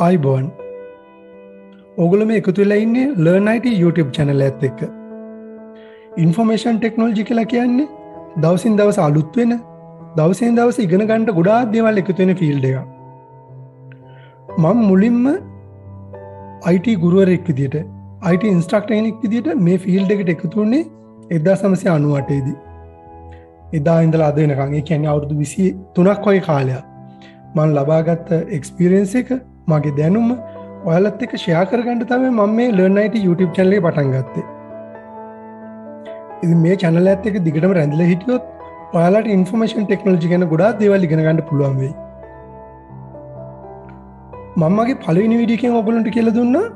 ආයිබෝන් ඔගොල්ලෝ මේ එකතු වෙලා ඉන්නේ Learn IT YouTube channel එකත් එක්ක. ඉන්ෆර්මේෂන් ටෙක්නොලොජි කියලා කියන්නේ දවසින් දවස අලුත් වෙන, දවසින් දවස ඉගෙන ගන්න ගොඩාක් දේවල් එකතු වෙන ෆීල්ඩ් එකක්. මම මුලින්ම IT ගුරුවරයෙක් විදියට, IT ඉන්ස්ට්‍රක්ටර් කෙනෙක් විදියට මේ ෆීල්ඩ් එකට එකතු වුණේ 1998 දී. එදා ඉඳලා අද වෙනකන්, ඒ කියන්නේ අවුරුදු 23ක් වගේ කාලයක් මම ලබාගත් එක්ස්පීරියන්ස් එක, මගේ දැනුම ඔයාලත් එක්ක ෂෙයා කරගන්න තමයි මම මේ Learn IT YouTube channel එක පටන් ගත්තේ. ඉතින් මේ channel එකත් එක්ක දිගටම රැඳිලා හිටියොත් ඔයාලට ඉන්ෆර්මේෂන් ටෙක්නොලොජි ගැන ගොඩාක් දේවල් ඉගෙන ගන්න පුළුවන් වෙයි. මම මගේ පළවෙනි වීඩියෝ එකෙන් ඔයගොල්ලන්ට කියලා දුන්නා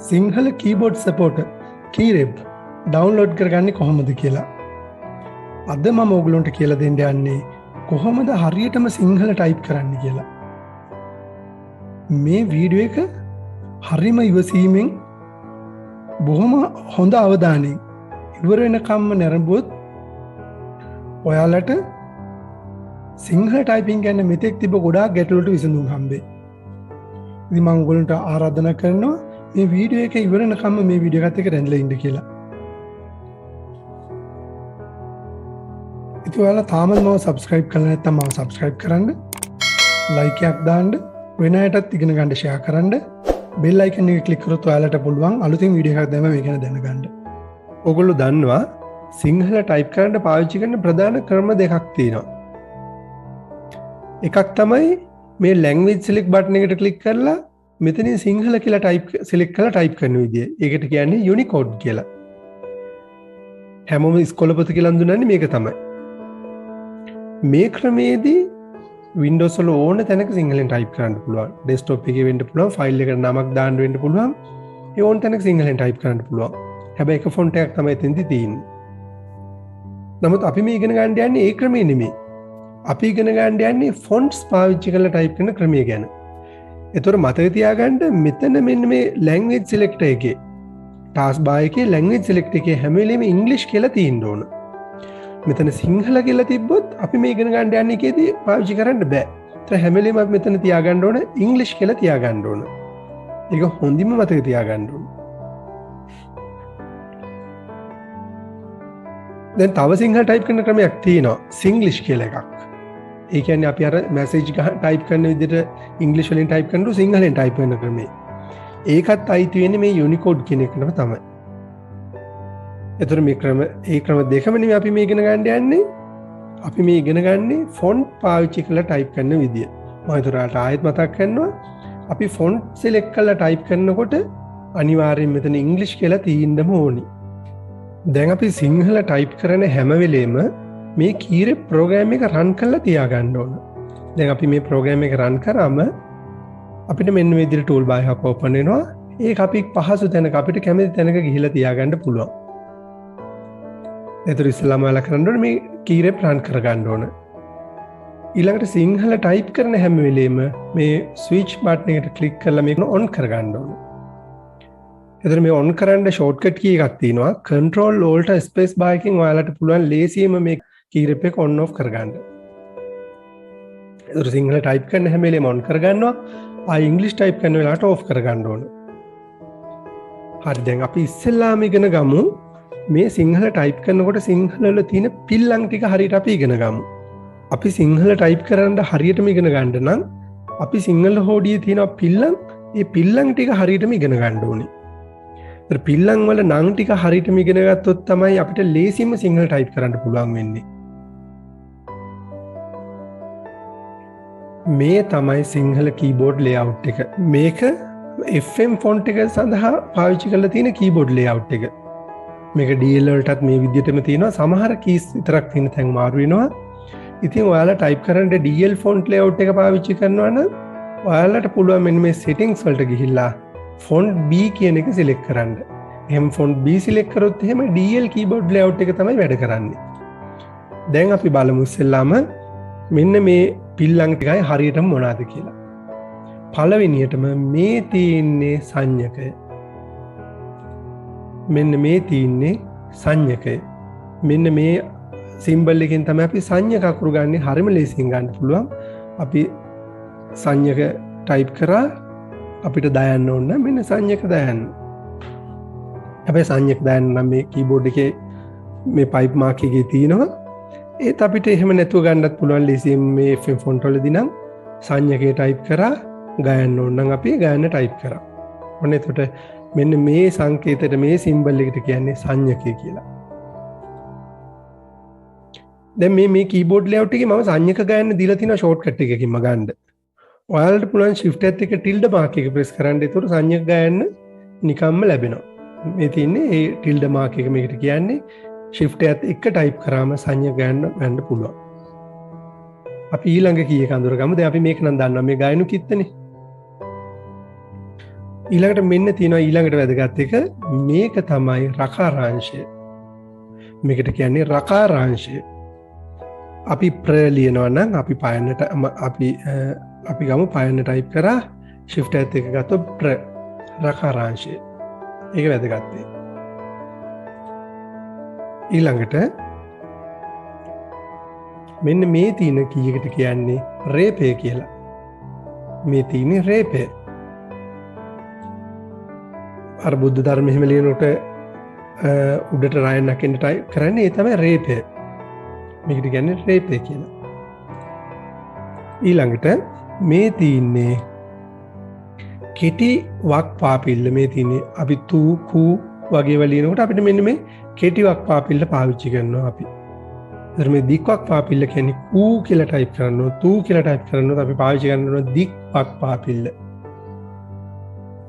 Sinhala keyboard support keyrep download කරගන්නේ කොහොමද කියලා. අද මම ඔයගොල්ලන්ට කියලා දෙන්න යන්නේ කොහොමද හරියටම සිංහල ටයිප් කරන්න කියලා. මේ වීඩියෝ එක හරිම ඉවසීමෙන් බොහොම හොඳ අවධානයෙන් ඉවර වෙනකම්ම නැරඹුවොත් ඔයාලට සිංහල ටයිපින් ගැන මෙතෙක් තිබ්බ ගොඩාක් ගැටලුවට විසඳුම් හම්බෙයි. ඉතින් මම ඔයගොල්ලන්ට ආරාධනා කරනවා මේ වීඩියෝ එක ඉවර වෙනකම්ම මේ වීඩියෝ එකත් එක්ක රැඳිලා ඉන්න කියලා. ඉතින් ඔයාලා තාම මම සබ්ස්ක්‍රයිබ් කරලා නැත්නම් මම සබ්ස්ක්‍රයිබ් කරන්න, ලයික් එකක් දාන්න, වෙන අයටත් ඉගෙන ගන්න ෂෙයා කරන්න, බෙල් අයිකන් එක ක්ලික් කරොත් ඔයාලට පුළුවන් අලුතින් වීඩියෝ එකක් දැම්ම මේ ගැන දැනගන්න. ඔයගොල්ලෝ දන්නවා සිංහල ටයිප් කරන්න පාවිච්චි කරන ප්‍රධාන ක්‍රම දෙකක් තියෙනවා. එකක් තමයි මේ ලැන්ග්වේජ් සිලෙක්ට් බටන් එකට ක්ලික් කරලා මෙතනින් සිංහල කියලා ටයිප් සිලෙක්ට් කරලා ටයිප් කරන විදිය. ඒකට කියන්නේ යුනිකෝඩ් කියලා. හැමෝම ඉස්කෝලේ පොත කියලා හඳුනන්නේ මේක තමයි. මේ ක්‍රමයේදී Windows වල ඕන තැනක සිංහලෙන් ටයිප් කරන්න පුළුවන්. ඩෙස්ක්ටොප් එකේ වෙන්න පුළුවන්, ෆයිල් එකට නමක් දාන්න වෙන්න පුළුවන්. ඒ ඕන තැනක සිංහලෙන් ටයිප් කරන්න පුළුවන්. හැබැයි එක ෆොන්ට් එකක් තමයි එතෙන්දී තියෙන්නේ. නමුත් අපි මේ ඉගෙන ගන්න යන්නේ ඒ ක්‍රමේ නෙමෙයි. අපි ඉගෙන ගන්න යන්නේ ෆොන්ට්ස් පාවිච්චි කරලා ටයිප් කරන ක්‍රමය ගැන. ඒතර මතක තියාගන්න මෙතන මෙන්න මේ ලැන්ග්වේජ් සිලෙක්ටර් එකේ ටාස්ක් බාර් එකේ ලැන්ග්වේජ් සිලෙක්ටර් එකේ හැම වෙලෙම ඉංග්‍රීසි කියලා තියෙන්න ඕන. මෙතන සිංහල කියලා තිබ්බොත් අපි මේ ඉගෙන ගන්න යන්නේ එකේදී පාවිච්චි කරන්න බෑ. ඒතර හැම වෙලෙම අපි මෙතන තියාගන්න ඕන ඉංග්‍රීසි කියලා තියාගන්න ඕන. ඒක හොඳින්ම මතක තියාගන්න ඕන. දැන් තව සිංහල ටයිප් කරන ක්‍රමයක් තියෙනවා, සිංග්ලිෂ් කියලා එකක්. ඒ කියන්නේ අපි අර මැසේජ් ටයිප් කරන විදිහට ඉංග්‍රීසි වලින් ටයිප් කරනකොට සිංහලෙන් ටයිප් කරන ක්‍රමය. ඒකත් අයිති වෙන්නේ මේ යුනිකෝඩ් කියන එකටම තමයි. එතකොට මේ ක්‍රම දෙකම නෙමෙයි අපි මේ ඉගෙන ගන්න යන්නේ. අපි මේ ඉගෙන ගන්නේ ෆොන්ට් පාවිච්චි කරලා ටයිප් කරන විදිය. මම ඒතරට ආයෙත් මතක් කරනවා, අපි ෆොන්ට් සිලෙක්ට් කරලා ටයිප් කරනකොට අනිවාර්යයෙන් මෙතන ඉංග්‍රීසි කියලා තියෙන්නම ඕනි. දැන් අපි සිංහල ටයිප් කරන හැම වෙලේම මේ keyrep ප්‍රෝග්‍රෑම් එක රන් කරලා තියාගන්න ඕන. දැන් අපි මේ ප්‍රෝග්‍රෑම් එක රන් කරාම අපිට මෙන්න මේ විදිහට ටූල් බාර් එකක් ඕපන් වෙනවා. ඒක අපි පහසු තැනක අපිට කැමති තැනක ගිහිල්ලා තියාගන්න පුළුවන්. ඒතර ඉස්සෙල්ලාම ඔයාලා කරන්න ඕනේ මේ keyrep රන් කරගන්න ඕන. ඊළඟට සිංහල ටයිප් කරන හැම වෙලේම මේ ස්විච් බටන් එකට ක්ලික් කරලා මේක ඔන් කරගන්න ඕන. එතන මේ ඔන් කරන්න ෂෝට්කට් කී එකක් තියෙනවා. Control Alt Space bar එකෙන් ඔයාලට පුළුවන් ලේසියෙන්ම මේ keyrep එක on off කරගන්න. එතන සිංහල ටයිප් කරන හැම වෙලේම on කරගන්නවා. ආයි ඉංග්‍රීසි ටයිප් කරන වෙලාවට off කරගන්න ඕන. හරි, දැන් අපි ඉස්සෙල්ලාම ඉගෙන ගමු මේ සිංහල ටයිප් කරනකොට සිංහල වල තියෙන පිල්ලම් ටික හරියට අපි ඉගෙන ගමු. අපි සිංහල ටයිප් කරන්න හරියටම ඉගෙන ගන්න නම් අපි සිංහල හෝඩියේ තියෙන පිල්ලම්, ඒ පිල්ලම් ටික හරියටම ඉගෙන ගන්න ඕනේ. පිල්ලං වල නං ටික හරියටම ඉගෙන ගත්තොත් තමයි අපිට ලේසියෙන්ම සිංහල ටයිප් කරන්න පුළුවන් වෙන්නේ. මේ තමයි සිංහල කීබෝඩ් ලේඅවුට් එක. මේක FM ෆොන්ට් එක සඳහා පාවිච්චි කරලා තියෙන කීබෝඩ් ලේඅවුට් එක. මේක DL වලටත් මේ විදිහටම තියෙනවා. සමහර කීස් විතරක් තියෙන තැන් මාරු වෙනවා. ඉතින් ඔයාලා ටයිප් කරන්න DL ෆොන්ට් ලේඅවුට් එක පාවිච්චි කරනවා නම් ඔයාලට පුළුවන් මෙන්න මේ settings වලට ගිහිල්ලා ෆොන්ට් B කියන එක සිලෙක්ට් කරන්න. එහෙනම් ෆොන්ට් B සිලෙක්ට් කරොත් එහෙම DL keyboard layout එක තමයි වැඩ කරන්නේ. දැන් අපි බලමු ඉස්සෙල්ලාම මෙන්න මේ පිල්ලම් ටිකයි හරියටම මොනවාද කියලා. පළවෙනියටම මේ තියෙන්නේ සංඥකය. මෙන්න මේ තියෙන්නේ සංඥකය. මෙන්න මේ සිම්බල් එකෙන් තමයි අපි සංඥක අකුරු ගන්න. හරිම ලේසියෙන් ගන්න පුළුවන්. අපි සංඥක ටයිප් කරා අපිට දයන්න ඕන්න මෙන්න සංඥක දයන්න. හැබැයි සංඥක දයන්න නම් මේ කීබෝඩ් එකේ මේ පයිප් මාක් එකේ තියෙනවා. ඒත් අපිට එහෙම නැතුව ගන්නත් පුළුවන් ලේසියෙන් මේ FM ෆොන්ට් වලදී නම් සංඥකේ ටයිප් කරා ගයන්න ඕන නම් අපි ගයන්න ටයිප් කරා. ඔන්න එතකොට මෙන්න මේ සංකේතයට මේ සිම්බල් එකට කියන්නේ සංඥකය කියලා. දැන් මේ කීබෝඩ් ලේඅවුට් එකේ මම සංඥක ගයන්න දීලා තියෙනවා ෂෝට්කට් එකකින්ම ගන්න. ඔයාලට පුළුවන් shift එකත් එක tilde mark එක press කරන්න. ඒතකොට සංඥක ගයන්න නිකම්ම ලැබෙනවා. මේ තියෙන්නේ ඒ tilde mark එක මේකට කියන්නේ shift එකත් එක්ක type කරාම සංඥක ගන්න පුළුවන්. අපි ඊළඟ කී එක අඳුරගමු. දැන් අපි මේක නම් දන්නවා මේ ගායනු කිත්තනේ. ඊළඟට මෙන්න තියෙනවා ඊළඟට වැදගත් එක මේක තමයි රකාරාංශය. මේකට කියන්නේ රකාරාංශය. අපි ප්‍ර ලියනවා නම් අපි පයන්නට අපි ගමු පයන්න ටයිප් කරා shift එකත් එක ගත්තොත් ප්‍ර රකාරාංශය. ඒක වැදගත්. ඊළඟට මෙන්න මේ තියෙන කීයකට කියන්නේ රේපය කියලා. මේ තියෙන්නේ රේපය. අර බුද්ධ ධර්ම එහෙම ලියනකොට උඩට රයන් නකින්න ටයිප් කරන්නේ ඒ තමයි රේපය. මේකට කියන්නේ රේපය කියලා. ඊළඟට මේ තියෙන්නේ කෙටි වක් පාපිල්ල. මේ තියෙන්නේ අපි තු කූ වගේ වලිනකොට අපිට මෙන්න මේ කෙටි වක් පාපිල්ල පාවිච්චි කරනවා අපි. ඒතර මේ දික් වක් පාපිල්ල කියන්නේ කූ කියලා ටයිප් කරනවා තු කියලා ටයිප් කරනොත් අපි පාවිච්චි කරනවා දික් වක් පාපිල්ල.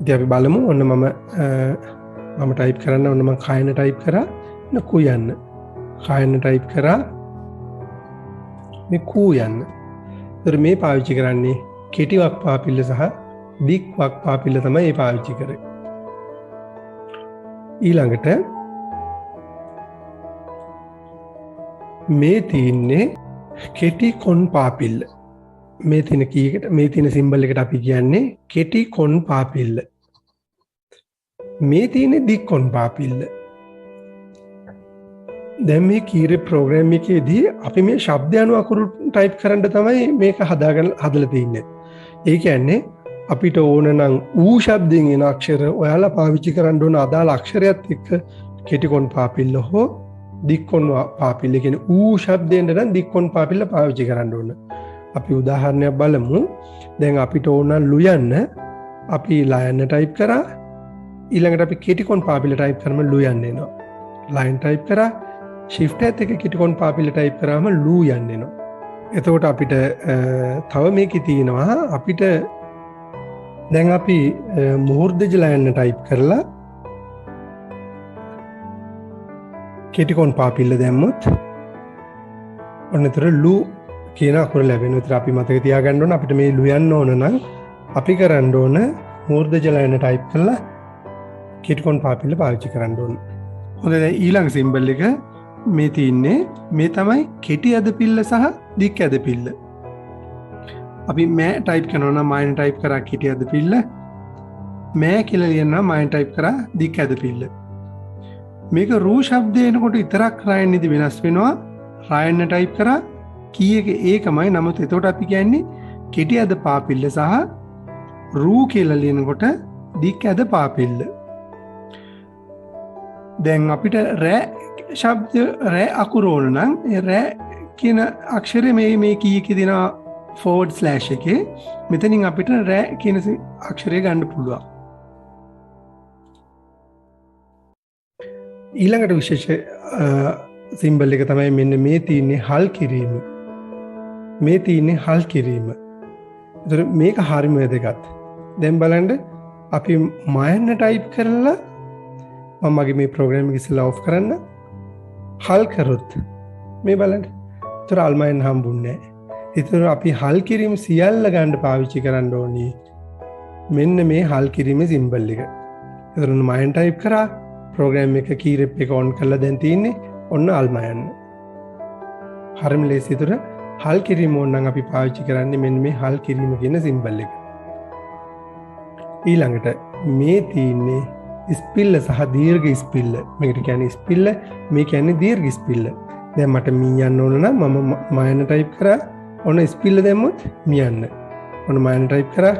ඉතින් අපි බලමු. ඔන්න මම ටයිප් කරන්න ඔන්න මම කයන ටයිප් කරා කූ යන්න. කයන ටයිප් කරා මේ කූ යන්න. ඒතර මේ පාවිච්චි කරන්නේ කෙටි වක් පාපිල්ල සහ දික් වක් පාපිල්ල තමයි මේ පාවිච්චි කරේ. ඊළඟට මේ තියන්නේ කෙටි කොන් පාපිල්ල. මේ තින කීකට මේ තින සිම්බල් එකට අපි කියන්නේ කෙටි කොන් පාපිල්ල. මේ තියන්නේ දික් කොන් පාපිල්ල. දැන් මේ කීරේ ප්‍රෝග්‍රෑම් එකේදී අපි මේ ශබ්ද අණු අකුරු ටයිප් කරන්න තමයි මේක හදලා තින්නේ. ඒ කියන්නේ අපිට ඕන නම් ඌ ශබ්දයෙන් එන අක්ෂර ඔයාලා පාවිච්චි කරන්න ඕන අදාළ අක්ෂරයත් එක්ක කෙටිකොන් පාපිල්ල හෝ දික්කොන් පාපිල්ල කියන ඌ ශබ්දයෙන් නම් දික්කොන් පාපිල්ල පාවිච්චි කරන්න ඕන. අපි උදාහරණයක් බලමු. දැන් අපිට ඕන ලුයන්න අපි ලයන්න ටයිප් කරා. ඊළඟට අපි කෙටිකොන් පාපිල්ල ටයිප් කරාම ලුයන්න එනවා. ලයින් ටයිප් කරා shift එකත් එක්ක කෙටිකොන් පාපිල්ල ටයිප් කරාම ලූ යන්න එනවා. එතකොට අපිට තව මේකේ තියෙනවා අපිට දැන් අපි මුහුර්දජ ලයන්න ටයිප් කරලා කෙටිකොන් පාපිල්ල දැම්මොත් ඔන්න එතන ලූ කියන අකුර ලැබෙනවා. ඒතර අපි මතක තියාගන්න ඕන අපිට මේ ලියන්න ඕන නම් අපි කරන්න ඕන මුහුර්දජ ලයන්න ටයිප් කරලා කෙටිකොන් පාපිල්ල පාවිච්චි කරන්න ඕන. හොඳයි. දැන් ඊළඟ සිම්බල් එක මේ තියන්නේ මේ තමයි කෙටි ඇදපිල්ල සහ දික් ඇදපිල්ල. අපි මෑ ටයිප් කරනවා නම් මයින් ටයිප් කරා කෙටි ඇදපිල්ල. මෑ කියලා ලියනවා මයින් ටයිප් කරා දික් ඇදපිල්ල. මේක රූ ශබ්දය එනකොට විතරක් රයන් ඉදි වෙනස් වෙනවා. රයන් ටයිප් කරා කී එක ඒකමයි. නමුත් එතකොට අපි කියන්නේ කෙටි ඇද පාපිල්ල සහ රූ කියලා ලියනකොට දික් ඇද පාපිල්ල. දැන් අපිට රෑ ශබ්ද රෑ අකුර ඕන නම් රෑ කියන අක්ෂරය මේ කීයකේ දෙනවා ෆෝවර්ඩ් ස්ලෑෂ් එකේ. මෙතනින් අපිට රෑ කියන අක්ෂරය ගන්න පුළුවන්. ඊළඟට විශේෂ සිම්බල් එක තමයි මෙන්න මේ තියෙන්නේ හල් කිරීම. මේ තියෙන්නේ හල් කිරීම. ඒතර මේක හරියම වැදගත්. දැන් බලන්න අපි මයන්න ටයිප් කරලා මම මගේ මේ ප්‍රෝග්‍රෑම් එක ඉස්සෙල්ලා ඔෆ් කරන්න. හල් කරොත් මේ බලන්න. ඒතර අල්මයන් හම්බුන්නේ නැහැ. ඒතර අපි හල් කිරීම සියල්ල ගන්න පාවිච්චි කරන්න ඕනේ. මෙන්න මේ හල් කිරීමේ සිම්බල් එක. ඒතර මයන් ටයිප් කරා ප්‍රෝග්‍රෑම් එක කී රෙප් එක ඔන් කරලා දැන් තියෙන්නේ ඔන්න අල්මයන්. හරිම ලේසි. ඒතර හල් කිරීම ඕන නම් අපි පාවිච්චි කරන්නේ මෙන්න මේ හල් කිරීම කියන සිම්බල් එක. ඊළඟට මේ තියෙන්නේ ස්පිල්ල සහ දීර්ඝ ස්පිල්ල. මේකට කියන්නේ ස්පිල්ල, මේ කියන්නේ දීර්ඝ ස්පිල්ල. දැන් මට මීයන්න ඕන නම් මම මයන්න ටයිප් කරා ඔන්න ස්පිල්ල දැම්මොත් මියන්න. ඔන්න මයන්න ටයිප් කරා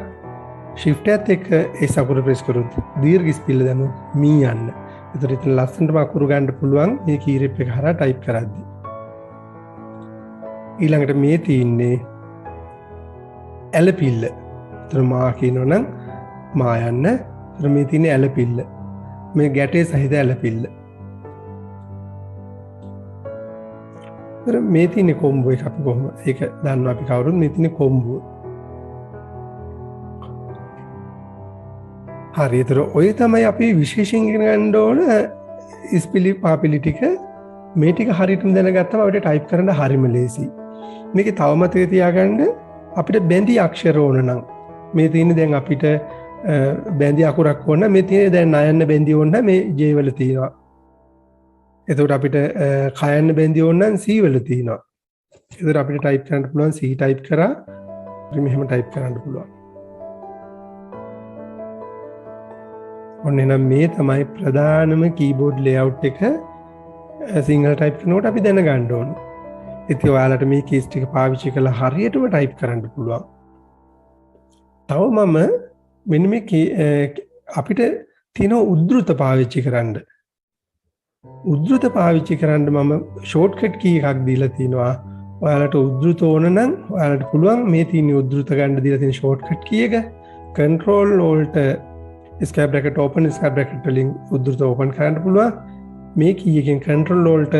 shift එකත් එක්ක ඒ අකුර ප්‍රෙස් කරොත් දීර්ඝ ස්පෙල් දැම්මොත් මී යන්න. ඒතර ඉතින් ලස්සනටම අකුරු ගන්න පුළුවන් මේ කීරිප් එක හරහා ටයිප් කරද්දී. ඊළඟට මේ තියෙන්නේ ඇලපිල්ල. ඒතර මා කියනවනම් මා යන්න. ඒතර මේ තියෙන්නේ ඇලපිල්ල. මේ ගැටේ සහිත ඇලපිල්ල. ඒතර මේ තියෙන්නේ කොම්බෝ එක අපි කොහොම ඒක දන්නවා අපි කවුරුත් මේ තියෙන්නේ කොම්බෝ. හරි ඒතර ඔය තමයි අපි විශේෂයෙන් ඉගෙන ගන්න ඕන ඉස්පිලි පාපිලි ටික. මේ ටික හරියටම දැනගත්තම අපිට ටයිප් කරන්න හරිම ලේසි. මේකේ තව මතක තියාගන්න අපිට බැඳි අක්ෂර ඕන නම් මේ තියෙන්නේ දැන් අපිට බැඳි අකුරක් ඕන මේ තියෙන්නේ දැන් නයන්න බැඳි ඕන මේ J වල තියෙනවා. එතකොට අපිට කයන්න බැඳි ඕන නම් C වල තියෙනවා. එතකොට අපිට ටයිප් කරන්න පුළුවන් C ටයිප් කරා මෙහෙම ටයිප් කරන්න පුළුවන්. ඔන්න එහෙනම් මේ තමයි ප්‍රධානම කීබෝඩ් ලේඅවුට් එක සිංහල ටයිප් කරනකොට අපි දැනගන්න ඕන. ඉතින් ඔයාලට මේ කීස් ටික පාවිච්චි කරලා හරියටම ටයිප් කරන්න පුළුවන්. තව මම මෙන්න මේ අපිට තියෙන උද්දෘත පාවිච්චි කරන්න. උද්දෘත පාවිච්චි කරන්න මම ෂෝට්කට් කී එකක් දීලා තිනවා. ඔයාලට උද්දෘත ඕන නම් ඔයාලට පුළුවන් මේ තියෙන උද්දෘත ගන්න දීලා තියෙන ෂෝට්කට් කී එක control alt square bracket open square bracket වලින් උද්දෘත ඕපන් කරන්න පුළුවන්. මේ කී එකෙන් control alt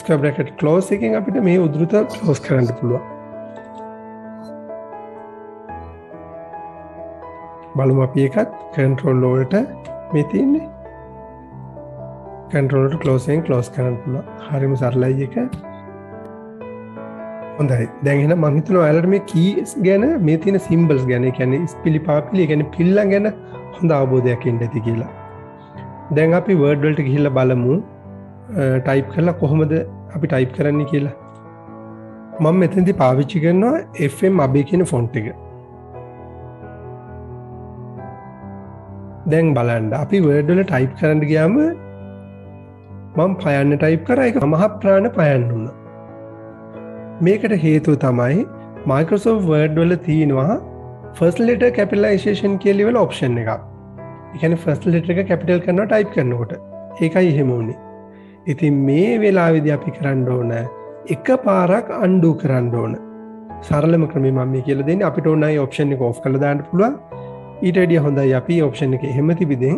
square bracket close එකෙන් අපිට මේ උද්දෘත close කරන්න පුළුවන්. බලමු අපි එකත් control alt මේ තියෙන්නේ control alt close එකෙන් close කරන්න පුළුවන්. හරිම සරලයි එක. හොඳයි. දැන් එහෙනම් මම හිතනවා ඔයාලට මේ keys ගැන මේ තියෙන symbols ගැන ඒ කියන්නේ ස්පිලි පාපිලි ඒ කියන්නේ පිල්ලම් ගැන හොඳ අවබෝධයක් එන්න ඇති කියලා. දැන් අපි word වලට ගිහිල්ලා බලමු ටයිප් කරලා කොහොමද අපි ටයිප් කරන්නේ කියලා. මම මෙතනදී පාවිච්චි කරනවා FM අබේ කියන ෆොන්ට් එක. දැන් බලන්න අපි word වල ටයිප් කරන්න ගියාම මම පයන්න ටයිප් කරා ඒක මහ ප්‍රාණ පයන්න වුණා. මේකට හේතුව තමයි Microsoft Word වල තියෙනවා first letter capitalization කියලා ඉවල option එකක්. ඒ කියන්නේ first letter එක capital කරනවා ටයිප් කරනකොට. ඒකයි එහෙම වුනේ. ඉතින් මේ වෙලාවේදී අපි කරන්න ඕන එක පාරක් undo කරන්න ඕන. සරලම ක්‍රමය මම මේ කියලා දෙන්නේ අපිට ඕන අය option එක off කරලා දාන්න පුළුවන්. ඊට වැඩිය හොඳයි අපි option එක එහෙම තිබිදෙන්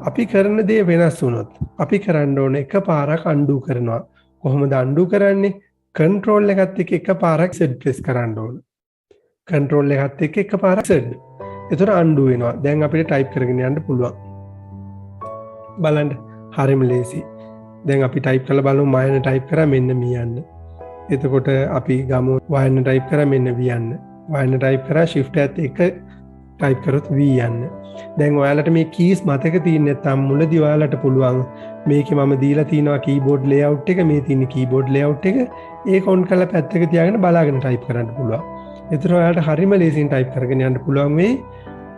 අපි කරන දේ වෙනස් වුණොත් අපි කරන්න ඕන එක පාරක් undo කරනවා. කොහොමද undo කරන්නේ? control එකත් එක්ක එක පාරක් Z press කරන්න ඕන. control එකත් එක්ක එක පාරක් Z. එතකොට undo වෙනවා. දැන් අපිට type කරගෙන යන්න පුළුවන්. බලන්න හරිම ලේසි. දැන් අපි type කරලා බලමු මයන type කරා මෙන්න මියන්න. එතකොට අපි ගමු වයන type කරා මෙන්න වියන්න. වයන type කරා shift එකත් එක්ක type කරොත් v යන්න. දැන් ඔයාලට මේ keys මතක තියෙන්නේ නැත්නම් මුලදී ඔයාලට පුළුවන් මේකේ මම දීලා තිනවා keyboard layout එක මේ තියෙන keyboard layout එක ඒක on කරලා පැත්තක තියාගෙන බලාගෙන type කරන්න පුළුවන්. ඒතර ඔයාලට හරිම ලේසියෙන් type කරගෙන යන්න පුළුවන් වෙයි.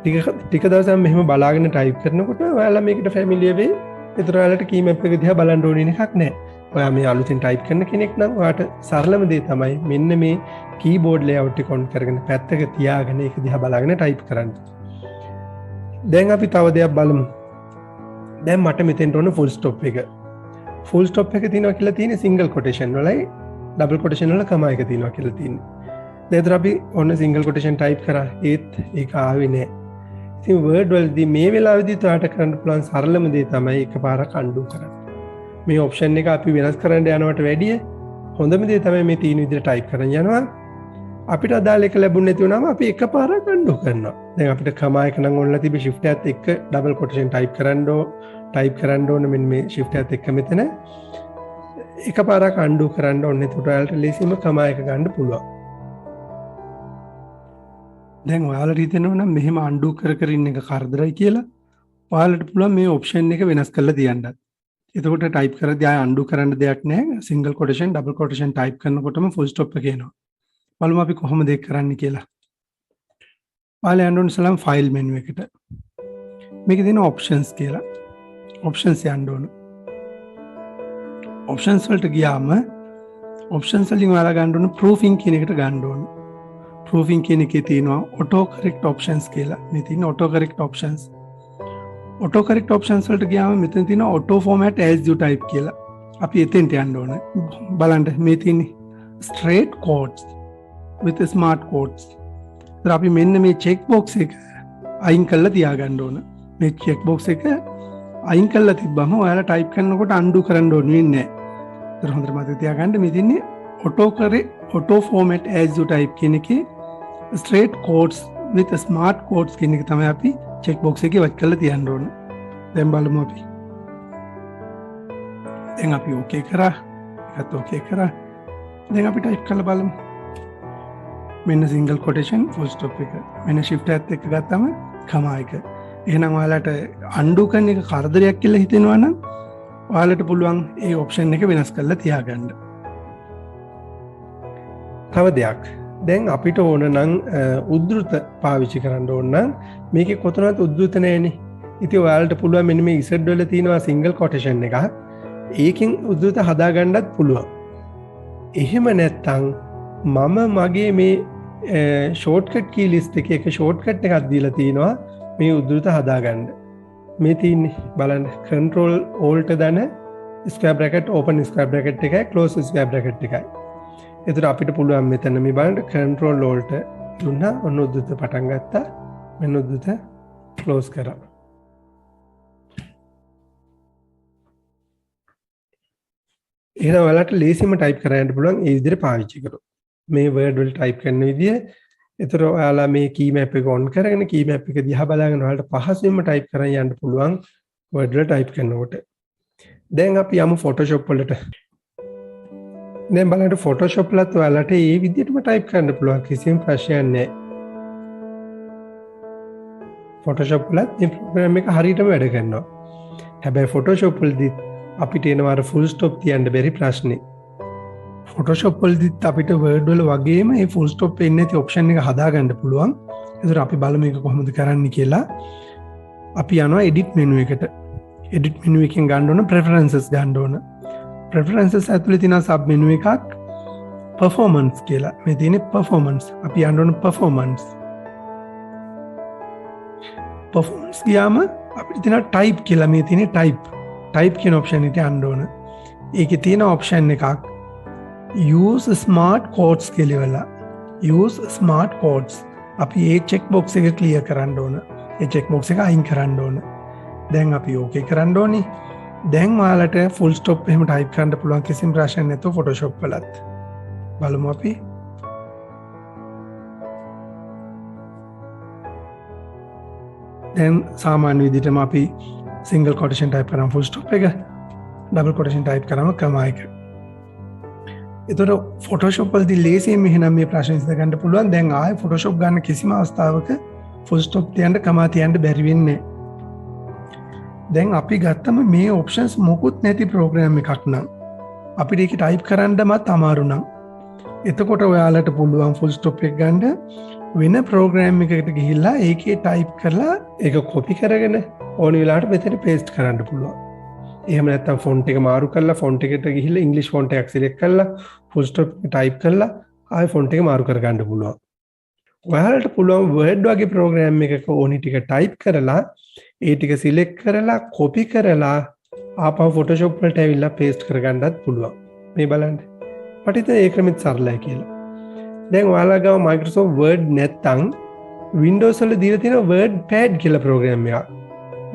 ටික දවසක් මෙහෙම බලාගෙන type කරනකොට ඔයාලා මේකට familiar වෙයි. ඒතර ඔයාලට key map එක දිහා බලන්න ඕනේ එකක් නැහැ. ඔයා මේ අලුතෙන් type කරන කෙනෙක් නම් ඔයාට සරලම දේ තමයි මෙන්න මේ keyboard layout එක on කරගෙන පැත්තක තියාගෙන ඒක දිහා බලාගෙන type කරන්න. දැන් අපි තව දෙයක් බලමු. දැන් මට මෙතෙන්ට ඕන full stop එක. full stop එක තියෙනවා කියලා තියෙන්නේ single quotation වලයි double quotation වල කමා එක තියෙනවා කියලා තියෙන්නේ. දැන් අපි ඔන්න single quotation type කරා ඒත් ඒක ආවේ නැහැ. ඉතින් word වලදී මේ වෙලාවේදී ඔයාලට කරන්න පුළුවන් සරලම දේ තමයි එකපාරක් undo කරන්න. මේ option එක අපි වෙනස් කරන්න යනවට වැඩිය හොඳම දේ තමයි මේ තියෙන විදිහට type කරන් යනවා. අපිට අදාළ එක ලැබුණ නැති වුණාම අපි එකපාරක් undo කරනවා. දැන් අපිට කමා එක නම් ඔන්ලා තිබි shift එකත් එක්ක double quotation type කරන්න ඕන මෙන්න මේ shift එකත් එක්ක මෙතන එකපාරක් undo කරන්න ඕනේ. එතකොට ඔයාලට ලේසියෙන්ම කමා එක ගන්න පුළුවන්. දැන් ඔයාලට හිතෙනවා නම් මෙහෙම undo කර ඉන්න එක කරදරයි කියලා ඔයාලට පුළුවන් මේ option එක වෙනස් කරලා තියන්නත්. එතකොට type කරද්දී ආය undo කරන්න දෙයක් නැහැ. single quotation double quotation type කරනකොටම full stop එක එනවා. බලමු අපි කොහොමද ඒක කරන්නේ කියලා. ඔයාලා යන්න ඕන ඉස්සෙල්ලාම file menu එකට. මේකේ තියෙන options කියලා. options යන්න ඕන. options වලට ගියාම options වලින් ඔයාලා ගන්න ඕන proofing කියන එකට ගන්න ඕන. proofing කියන එකේ තියෙනවා auto correct options කියලා. මේ තියෙන auto correct options. auto correct options වලට ගියාම මෙතන තියෙන auto format as you type කියලා. අපි එතෙන්ට යන්න ඕන. බලන්න මේ තියෙන straight codes with smart codes. ඒත් අපි මෙන්න මේ check box එක අයින් කරලා තියාගන්න ඕන. මේ check box එක අයින් කරලා තිබ්බම ඔයාලා type කරනකොට undo කරන්න ඕනේ වෙන්නේ නැහැ. ඒත් හොඳට මතක තියාගන්න මේ තියෙන්නේ auto format as you type කියන එකේ straight codes with smart codes කියන එක තමයි අපි check box එකේ වත් කරලා තියන්න ඕන. දැන් බලමු අපි. දැන් අපි okay කරා. ඒකත් okay කරා. දැන් අපි type කරලා බලමු. මෙන්න single quotation full stop එක. මෙන්න shift එකත් එක්ක ගත්තම comma එක. එහෙනම් ඔයාලට undo කරන එක කරදරයක් කියලා හිතෙනවා නම් ඔයාලට පුළුවන් ඒ option එක වෙනස් කරලා තියාගන්න. තව දෙයක්. දැන් අපිට ඕන නම් උද්දෘත පාවිච්චි කරන්න ඕන නම් මේකේ කොතනවත් උද්දෘත නැහැනේ. ඉතින් ඔයාලට පුළුවන් මෙන්න මේ Z වල තියෙනවා single quotation එකක්. ඒකෙන් උද්දෘත හදාගන්නත් පුළුවන්. එහෙම නැත්නම් මම මගේ මේ shortcut key list එකේ එක shortcut එකක් දීලා තිනවා මේ උද්දෘත හදාගන්න. මේ තියෙන්නේ බලන්න control alt දන square bracket open square bracket එකයි close square bracket එකයි. එතකොට අපිට පුළුවන් මෙතන මේ බලන්න control alt දුන්නා ඔන්න උද්දෘත පටන් ගත්තා. මෙන්න උද්දෘත close කරා. එහෙනම් ඔයාලට ලේසියෙන්ම type කරන්න පුළුවන් ඒ විදිහට පාවිච්චි කරොත්. මේ word වල type කරන විදිය එතකොට ඔයාලා මේ key map එක on කරගෙන key map එක දිහා බලාගෙන ඔයාලට පහසුවෙන්ම type කරන් යන්න පුළුවන් word වල type කරනකොට. දැන් අපි යමු Photoshop වලට. දැන් බලන්න Photoshop වලත් ඔයාලට මේ විදිහටම type කරන්න පුළුවන් කිසිම ප්‍රශ්නයක් නැහැ. Photoshop වලත් මේ program එක හරියටම වැඩ කරනවා. හැබැයි Photoshop වලදී අපිට එනවා අර full stop තියන්න බැරි ප්‍රශ්නේ. Photoshop වලදීත් අපිට Word වල වගේම මේ full stop එන්නේ නැති option එක හදාගන්න පුළුවන්. ඒතර අපි බලමු මේක කොහොමද කරන්නේ කියලා. අපි යනවා edit menu එකට. edit menu එකෙන් ගන්න ඕන preferences ගන්න ඕන. preferences ඇතුලේ තියෙන sub menu එකක් performance කියලා. මේ තියෙන්නේ performance. අපි යන්න ඕන performance. performance ගියාම අපිට තියෙන type කියලා මේ තියෙන්නේ type කියන option එකට යන්න ඕන. ඒකේ තියෙන option එකක් use smart codes කියලා. use smart codes. අපි ඒ check box එක clear කරන්න ඕන. ඒ check box එක අයින් කරන්න ඕන. දැන් අපි okay කරන්න ඕනි. දැන් ඔයාලට full stop එහෙම type කරන්න පුළුවන් කිසිම ප්‍රශ්නයක් නැතුව Photoshop වලත්. බලමු අපි. දැන් සාමාන්‍ය විදිහටම අපි single quotation type කරාම full stop එක, double quotation type කරාම comma එක. එතකොට Photoshop වලදී ලේසියෙන් මෙහෙනම් මේ ප්‍රශ්න විසඳ ගන්න පුළුවන්. දැන් ආයේ Photoshop ගන්න කිසිම අවස්ථාවක full stop තියන්න comma තියන්න බැරි වෙන්නේ නැහැ. දැන් අපි ගත්තම මේ options මොකුත් නැති program එකක් නම් අපිට ඒක type කරන්නමත් අමාරු නම් එතකොට ඔයාලට පුළුවන් full stop එක ගන්න වෙන program එකකට ගිහිල්ලා ඒකේ type කරලා ඒක copy කරගෙන ඕන වෙලාවට මෙතන paste කරන්න පුළුවන්. එහෙම නැත්නම් font එක මාරු කරලා font එකට ගිහිල්ලා English font එකක් select කරලා full stop type කරලා ආයෙ font එක මාරු කර ගන්න පුළුවන්. ඔයාලට පුළුවන් Word වගේ program එකක ඕනි ටික type කරලා ඒ ටික select කරලා copy කරලා ආපහු Photoshop වලට ඇවිල්ලා paste කරගන්නත් පුළුවන්. මේ බලන්න. මට හිතෙනවා ඒක ක්‍රමෙත් සරලයි කියලා. දැන් ඔයාලා ගාව Microsoft Word නැත්තම් Windows වල දීලා තියෙන WordPad කියලා program එකක්.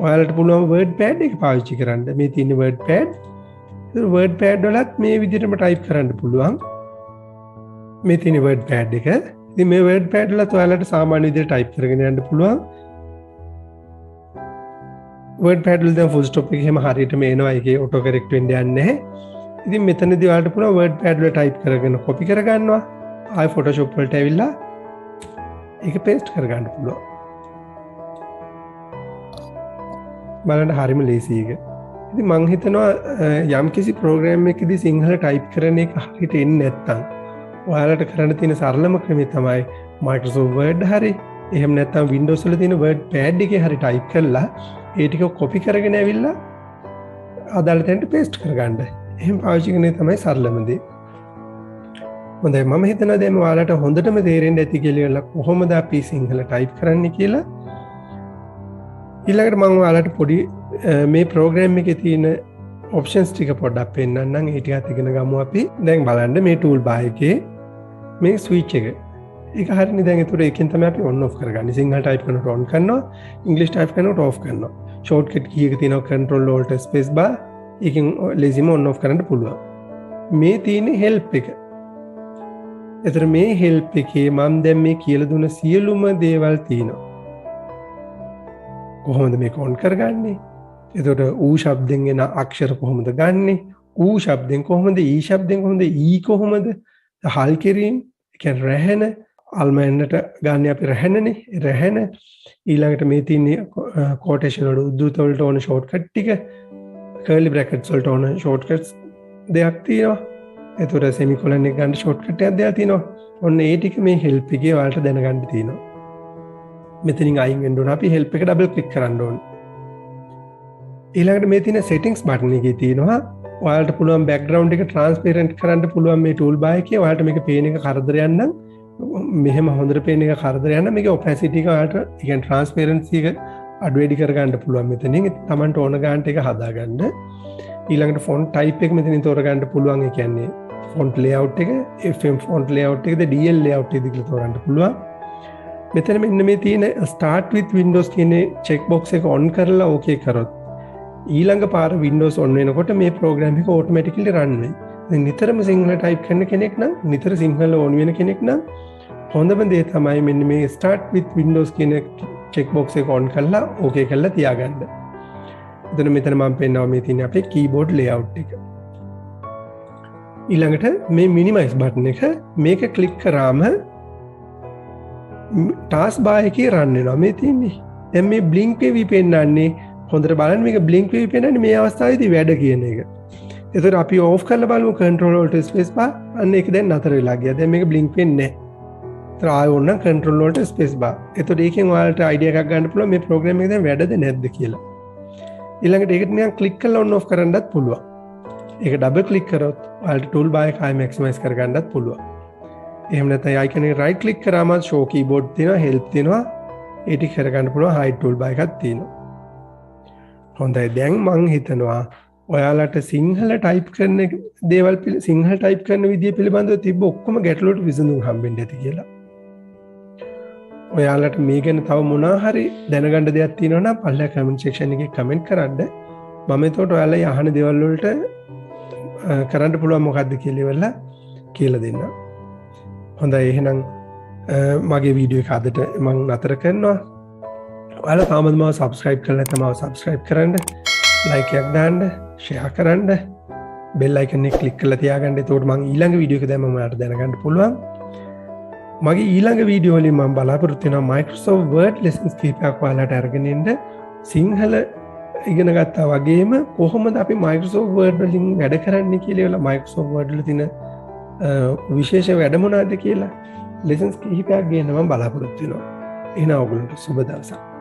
ඔයාලට පුළුවන් WordPad එක පාවිච්චි කරන්න. මේ තියෙන WordPad. ඒ WordPad වලත් මේ විදිහටම type කරන්න පුළුවන්. මේ තියෙන WordPad එක. ඉතින් මේ WordPad වලත් ඔයාලට සාමාන්‍ය විදිහට type කරගෙන යන්න පුළුවන්. WordPad වල දැන් full stop එක එහෙම හරියටම එනවා. ඒකේ auto correct වෙන්න යන්නේ නැහැ. ඉතින් මෙතනදී ඔයාලට පුළුවන් WordPad වල type කරගෙන copy කරගන්නවා. ආයෙ Photoshop වලට ඇවිල්ලා ඒක paste කරගන්න පුළුවන්. බලන්න හරිම ලේසි එක. ඉතින් මං හිතනවා යම්කිසි ප්‍රෝග්‍රෑම් එකකදී සිංහල ටයිප් කරන එක හරියට එන්නේ නැත්තම් ඔයාලට කරන්න තියෙන සරලම ක්‍රමය තමයි Microsoft Word හරි එහෙම නැත්නම් Windows වල තියෙන WordPad එකේ හරි ටයිප් කරලා ඒ ටික copy කරගෙන ඇවිල්ලා අදාළ තැනට paste කරගන්න. එහෙම පාවිච්චි කරන එක තමයි සරලම දේ. හොඳයි මම හිතනවා දැන් ඔයාලට හොඳටම තේරෙන්න ඇති කියලා කොහොමද අපි සිංහල ටයිප් කරන්න කියලා. ඊළඟට මම ඔයාලට පොඩි මේ ප්‍රෝග්‍රෑම් එකේ තියෙන ඔප්ෂන්ස් ටික පොඩ්ඩක් පෙන්නන්නම්. ඒ ටිකත් ඉගෙන ගමු අපි. දැන් බලන්න මේ ටූල් බාර් එකේ මේ ස්විච් එක. ඒක හරියනේ. දැන් ඒතර එකෙන් තමයි අපි ඔන් ඔෆ් කරගන්නේ. සිංහල ටයිප් කරනකොට ඔන් කරනවා, ඉංග්‍රීසි ටයිප් කරනකොට ඔෆ් කරනවා. ෂෝට්කට් කී එක තියෙනවා control alt space bar. ඒකෙන් ලේසියෙන්ම ඔන් ඔෆ් කරන්න පුළුවන්. මේ තියෙන හෙල්ප් එක. එතර මේ හෙල්ප් එකේ මම දැන් මේ කියලා දුන්න සියලුම දේවල් තියෙනවා. කොහොමද මේක ඔන් කරගන්නේ? එතකොට ඌ ශබ්දෙන් එන අක්ෂර කොහොමද ගන්නෙ? ඌ ශබ්දෙන් කොහොමද? ඊ ශබ්දෙන් කොහොමද? ඊ කොහොමද? හල් කිරීම, ඒ කියන්නේ රැහෙන, අල්මෙන්නට ගන්න අපි රැහෙනනේ. රැහෙන ඊළඟට මේ තියෙන quotation වල උද්දෘත වලට ඕන ෂෝට්කට් ටික, curly brackets වලට ඕන ෂෝට්කට්ස් දෙයක් තියෙනවා. එතකොට semicolon එක ගන්න ෂෝට්කට් එකක් දෙයක් තියෙනවා. ඔන්න ඒ ටික මේ help එකේ ඔයාලට දැනගන්න තියෙනවා. මෙතනින් අයින් වෙන්න ඕන අපි help එක ඩබල් ක්ලික් කරන්න ඕන. ඊළඟට මේ තියෙන settings button එකේ තියෙනවා ඔයාලට පුළුවන් background එක transparent කරන්න පුළුවන් මේ tool bar එකේ. ඔයාලට මේක පේන එක කරදරයක් නම් මෙහෙම හොඳට පේන එක කරදරයක් නම් මේකේ opacity එක ඔයාලට ඒ කියන්නේ transparency එක අඩු වැඩි කරගන්න පුළුවන් මෙතනින්. තමන්ට ඕන ගන්නට එක හදාගන්න. ඊළඟට font type එක මෙතනින් තෝරගන්න පුළුවන්. ඒ කියන්නේ font layout එක FM font layout එකද DL layout එකද කියලා තෝරන්න පුළුවන්. මෙතන මෙන්න මේ තියෙන start with windows කියන check box එක on කරලා okay කරොත් ඊළඟ පාර windows on වෙනකොට මේ program එක automatically run වෙයි. දැන් නිතරම සිංහල type කරන කෙනෙක් නම් නිතර සිංහල on වෙන කෙනෙක් නම් හොඳම දේ තමයි මෙන්න මේ start with windows කියන check box එක on කරලා okay කරලා තියාගන්න. එතන මෙතන මම පෙන්නනවා මේ තියෙන අපේ keyboard layout එක. ඊළඟට මේ minimize button එක මේක click කරාම task bar එකේ run වෙනවා මේ තියෙන්නේ. දැන් මේ blink වෙවි පෙන්නන්නේ හොඳට බලන්න මේක blink වෙවි පෙන්නන්නේ මේ අවස්ථාවේදී වැඩ කියන එක. එතකොට අපි off කරලා බලමු control alt space bar. අන්න ඒක දැන් නතර වෙලා ගියා. දැන් මේක blink වෙන්නේ නැහැ. ඒතර ආයෙ ඕන control alt space bar. එතකොට ඒකෙන් ඔයාලට idea එකක් ගන්න පුළුවන් මේ program එක දැන් වැඩද නැද්ද කියලා. ඊළඟට ඒකට නිකන් click කරලා on off කරන්නත් පුළුවන්. ඒක double click කරොත් ඔයාලට tool bar එක ආයෙ maximize කරගන්නත් පුළුවන්. එහෙම නැත්නම් icon එක right click කරාම show keyboard තියෙනවා, help තියෙනවා. ඒ ටික කරගන්න පුළුවන් hide tool bar එකක් තියෙනවා. හොඳයි දැන් මං හිතනවා ඔයාලට සිංහල ටයිප් කරන දේවල් සිංහල ටයිප් කරන විදිය පිළිබඳව තිබ්බ ඔක්කොම ගැටලුවට විසඳුම් හම්බෙන්න ඇති කියලා. ඔයාලට මේ ගැන තව මොනවා හරි දැනගන්න දෙයක් තියෙනවා නම් පල්ලා කමෙන්ට් සෙක්ෂන් එකේ කමෙන්ට් කරන්න. මම එතකොට ඔයාලා අහන දේවල් වලට කරන්න පුළුවන් මොකද්ද කියලා දෙන්න. හොඳයි එහෙනම් මගේ වීඩියෝ එක අදට මම නතර කරනවා. ඔයාලා තාමත් මාව subscribe කරලා නැත්නම් මාව subscribe කරන්න, like එකක් දාන්න, share කරන්න, bell icon එක click කරලා තියාගන්න. එතකොට මම ඊළඟ වීඩියෝ එක දැම්මම ඔයාලට දැනගන්න පුළුවන්. මගේ ඊළඟ වීඩියෝ වලින් මම බලාපොරොත්තු වෙනවා Microsoft Word lessons කීපයක් ඔයාලට අරගෙන එන්න. සිංහල ඉගෙන ගත්තා වගේම කොහොමද අපි Microsoft Word වලින් වැඩ කරන්නේ කියලා Microsoft Word වල තියෙන විශේෂ වැඩ මොනවද කියලා lessons කීපයක් ගේන්න මම බලාපොරොත්තු වෙනවා. එහෙනම් ඔයගොල්ලන්ට සුබ දවසක්.